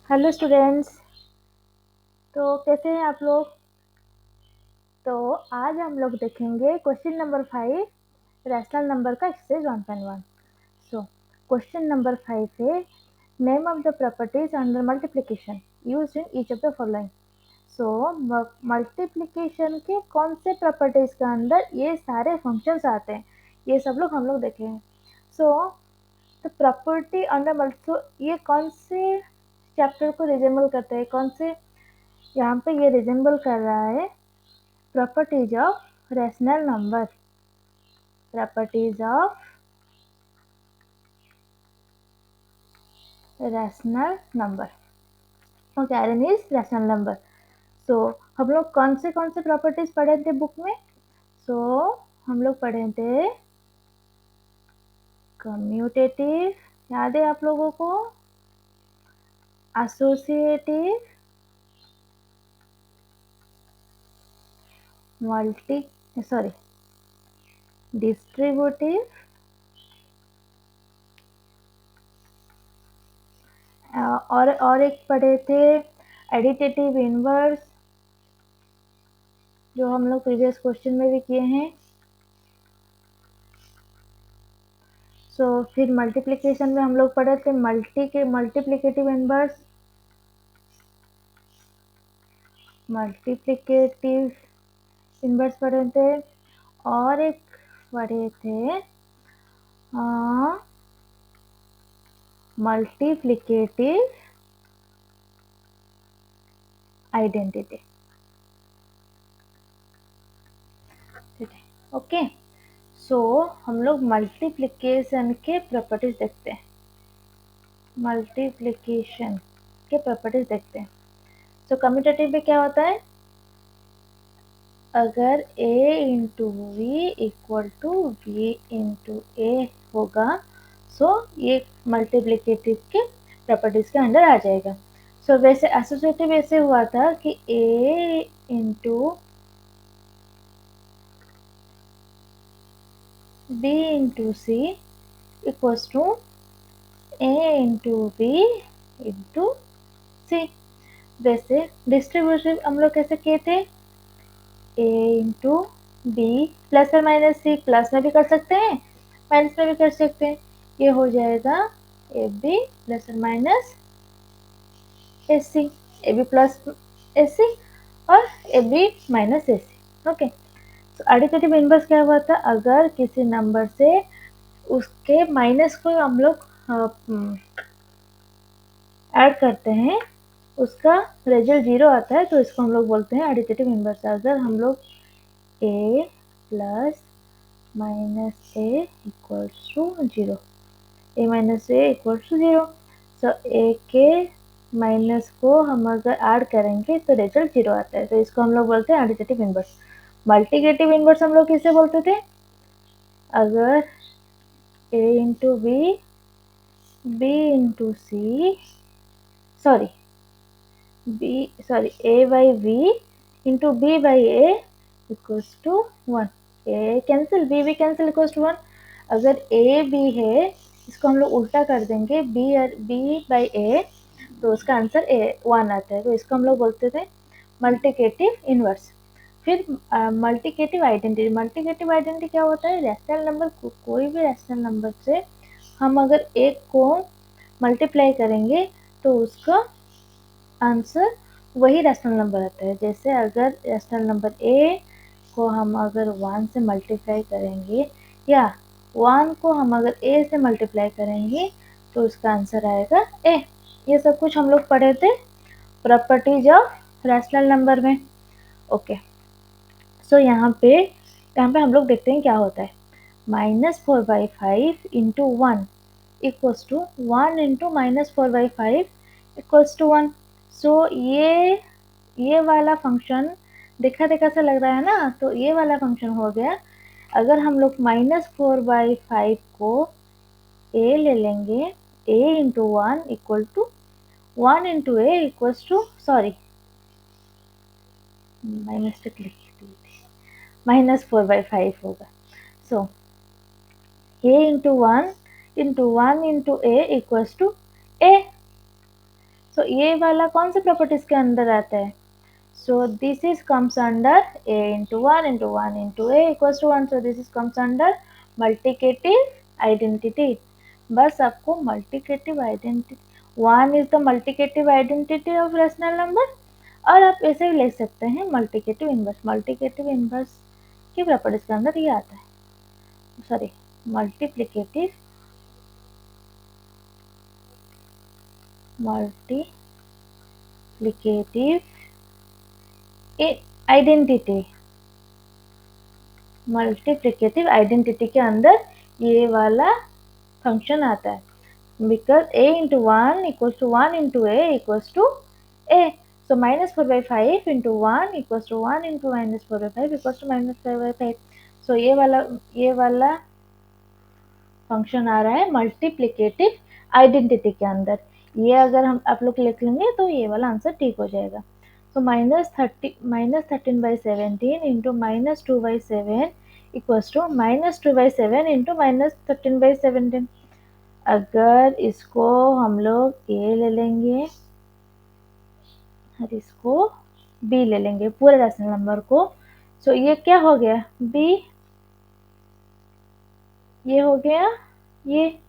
Hello students. तो कैसे हैं आप लोग? तो आज हम लोग देखेंगे क्वेश्चन नंबर 5 रैशनल नंबर का एक्सरसाइज 1.1। सो क्वेश्चन नंबर 5 है name of the properties under multiplication used in each of the following. So multiplication के कौन से प्रॉपर्टीज के अंदर ये सारे फंक्शंस आते हैं, ये सब लोग हम लोग देखेंगे। सो तो प्रॉपर्टी अंडर मल्टी ये कौन से चैप्टर को रिजेंबल करते हैं, कौन से यहाँ पे ये रिजेंबल कर रहा है properties of rational number. Properties of rational number, okay, iron is rational number. So हम लोग कौन से प्रॉपर्टीज पढ़े थे बुक में? सो हम लोग पढ़े थे कम्यूटेटिव, याद है आप लोगों को? एसोसिएटिव, मल्टी सॉरी डिस्ट्रीब्यूटिव और एक पढ़े थे एडिटिव इनवर्स, जो हम लोग प्रीवियस क्वेश्चन में भी किए हैं। फिर मल्टीप्लिकेशन में हम लोग पढ़े थे मल्टीप्लिकेटिव इनवर्स, पढ़े थे। और एक पढ़े थे मल्टीप्लिकेटिव आइडेंटिटी। ठीक है, ओके। हम लोग मल्टीप्लिकेशन के प्रॉपर्टीज देखते हैं। मल्टीप्लिकेशन के प्रॉपर्टीज देखते हैं। कम्यूटेटिव में क्या होता है? अगर a into b equal to b into a होगा, ये मल्टीप्लिकेटिव के प्रॉपर्टीज के अंडर आ जाएगा। वैसे एसोसिएटिव ऐसे हुआ था कि a into b into c equals to a into b into c. वैसे डिस्ट्रीब्यूटिव हम लोग कैसे किए थे? a इंटू बी प्लस और माइनस सी, प्लस में भी कर सकते हैं माइनस में भी कर सकते हैं। ये हो जाएगा ए बी प्लस और minus a c, a b plus a c और a b minus a c. Okay, तो एडिटिव इनवर्स क्या हुआ था? अगर किसी नंबर से उसके माइनस को हम लोग ऐड करते हैं, उसका रिजल्ट 0 आता है, तो इसको हम लोग बोलते हैं एडिटिव इनवर्स। अगर हम लोग a plus minus A equals to 0, a minus A equals to 0, a के माइनस को हम अगर ऐड करेंगे तो रिजल्ट 0 आता है, तो इसको हम लोग बोलते हैं एडिटिव इनवर्स। मल्टीप्लिकेटिव इनवर्स हम लोग किसे बोलते थे? अगर a into B, B into C, a by v into b by a equals to 1। a cancel, b भी कैंसिल, इक्वल्स टू 1। अगर a b है, इसको हम लोग उल्टा कर देंगे, b by a, तो उसका आंसर 1 आता है, तो इसको हम लोग बोलते थे मल्टीप्लिकेटिव इनवर्स। फिर मल्टीप्लिकेटिव आइडेंटिटी क्या होता है? रैशनल नंबर, कोई भी रैशनल नंबर से हम अगर एक को मल्टीप्लाई करेंगे तो उसका आंसर वही रैशनल नंबर आता है। जैसे अगर रैशनल नंबर a को हम अगर 1 से मल्टीप्लाई करेंगे, या 1 को हम अगर a से मल्टीप्लाई करेंगे, तो उसका आंसर आएगा a। ये सब कुछ हम लोग पढ़े थे प्रॉपर्टीज ऑफ रैशनल नंबर में। ओके, यहाँ पे हम लोग देखते हैं क्या होता है। -4/5 into 1 equals to 1 into -4/5 equals to 1। ये वाला फंक्शन देखा सा लग रहा है ना, तो ये वाला फंक्शन हो गया। अगर हम लोग -4/5 को a ले लेंगे, a into 1 equal to 1 into a equals to, sorry minus लिख दी थी, -4/5 होगा। a into 1 into 1 into a equals to a। So ये वाला कौन से प्रॉपर्टीज के अंदर आता है? So this is comes under a into 1 into 1 into a equals to 1. So this is comes under multiplicative identity. बस आपको multiplicative identity, 1 is the multiplicative identity of rational number, और आप ऐसे भी लिख सकते हैं multiplicative inverse. multiplicative inverse की प्रॉपर्टीज के अंदर ये आता है, sorry multiplicative identity, multiplicative identity के अंदर ये वाला फंक्शन आता है, because a into 1 equals to 1 into a equals to a. So -4/5 into 1 equals to 1 into -4/5 equals to -5/5. So ये वाला फंक्शन आ रहा है मल्टीप्लिकेटिव आइडेंटिटी के अंदर. ये अगर हम आप लोग लिख लेंगे तो ये वाला आंसर ठीक हो जाएगा. तो -13/17 इंटू -2/7 इक्वल्स टू -2/7 इंटू -13/17. अगर इसको हम लोग ए ले लेंगे और इसको बी ले लेंगे, पूरे रैशनल नंबर को, सो ये क्या हो गया? बी. ये हो गया ये.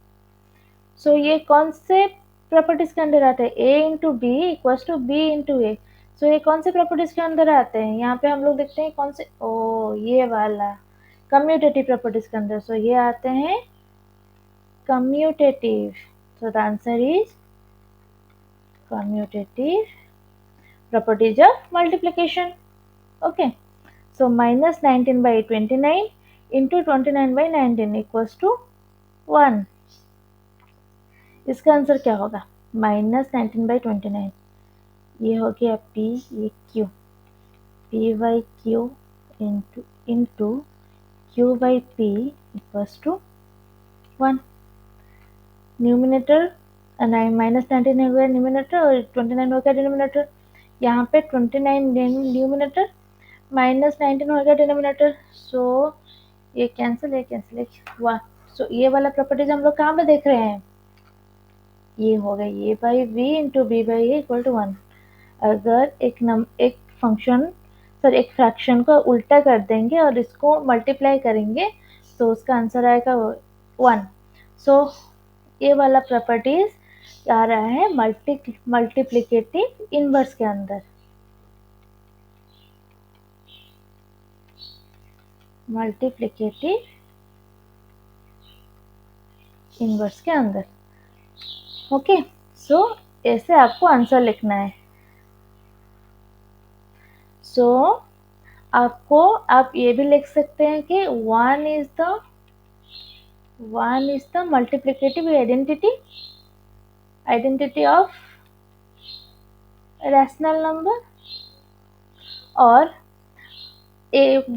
सो ये कौन से प्रॉपर्टीज के अंदर आते हैं? A into b equals to b into a. So ये कौन से प्रॉपर्टीज के अंदर आते हैं? यहाँ पे हम लोग देखते हैं कौन से, ओ ये वाला कम्यूटेटिव प्रॉपर्टीज के अंदर. सो ये आते हैं commutative. So the answer is commutative properties of multiplication. Okay, so -19/29 into 29/19 equals to 1. इसका आंसर क्या होगा? -19/29, ये हो गया p, ये q, p/q into q/p equals to 1. Numerator -19 हो गया न्यूमिनेटर और 29 हो गया डिनोमिनेटर. यहाँ पे 29 न्यूमिनेटर, -19 हो गया डिनोमिनेटर. सो ये कैंसिल हुआ. सो ये वाला प्रॉपर्टीज हम लोग कहाँ पे देख रहे हैं? ये हो गया a by v into B by A equal to 1. अगर एक फंक्शन सॉरी एक फ्रैक्शन को उल्टा कर देंगे और इसको मल्टीप्लाई करेंगे तो उसका आंसर आएगा 1. सो ये वाला प्रॉपर्टीज आ रहा है मल्टीप्लिकेटिव इनवर्स के अंदर. मल्टीप्लिकेटिव इनवर्स के अंदर. ओके, सो ऐसे आपको आंसर लिखना है. सो आप ये भी लिख सकते हैं कि 1 is the multiplicative identity of rational number, और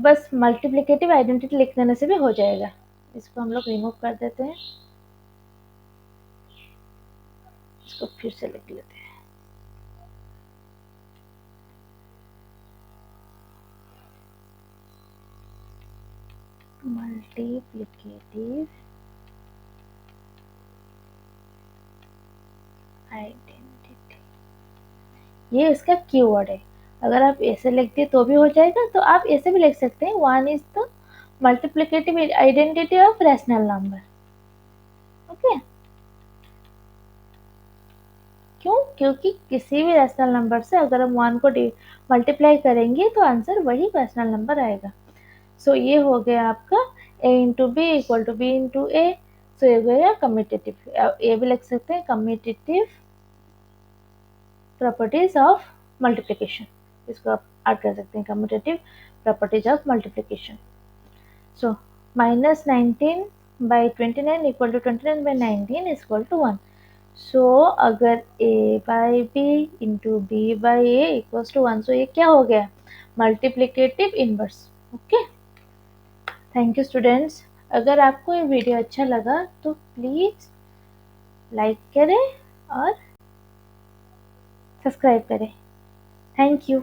बस मल्टीप्लिकेटिव आइडेंटिटी लिख देने से भी हो जाएगा. इसको हम लोग रिमूव कर देते हैं, इसको फिर से लिख लेते हैं. मल्टीप्लिकेटिव आइडेंटिटी, ये इसका कीवर्ड है. अगर आप ऐसे लिख दिए तो भी हो जाएगा, तो आप ऐसे भी लिख सकते हैं 1 is the multiplicative identity of rational number. Okay, क्यों? क्योंकि किसी भी रैशनल नंबर से अगर हम 1 को मल्टीप्लाई करेंगे तो आंसर वही रैशनल नंबर आएगा. सो ये हो गया आपका a into b equal to b into a. So ये हो गया कम्यूटेटिव. ये भी लिख सकते हैं कम्यूटेटिव प्रॉपर्टीज ऑफ मल्टीप्लिकेशन. इसको आप ऐड कर सकते हैं commutative properties of multiplication. So -19/29 equal to 29/19 equal to 1. So अगर a by B into B by A equals to 1, so ये क्या हो गया? Multiplicative inverse. Okay, thank you students. अगर आपको ये वीडियो अच्छा लगा तो प्लीज़ लाइक करें और सब्सक्राइब करें. Thank you.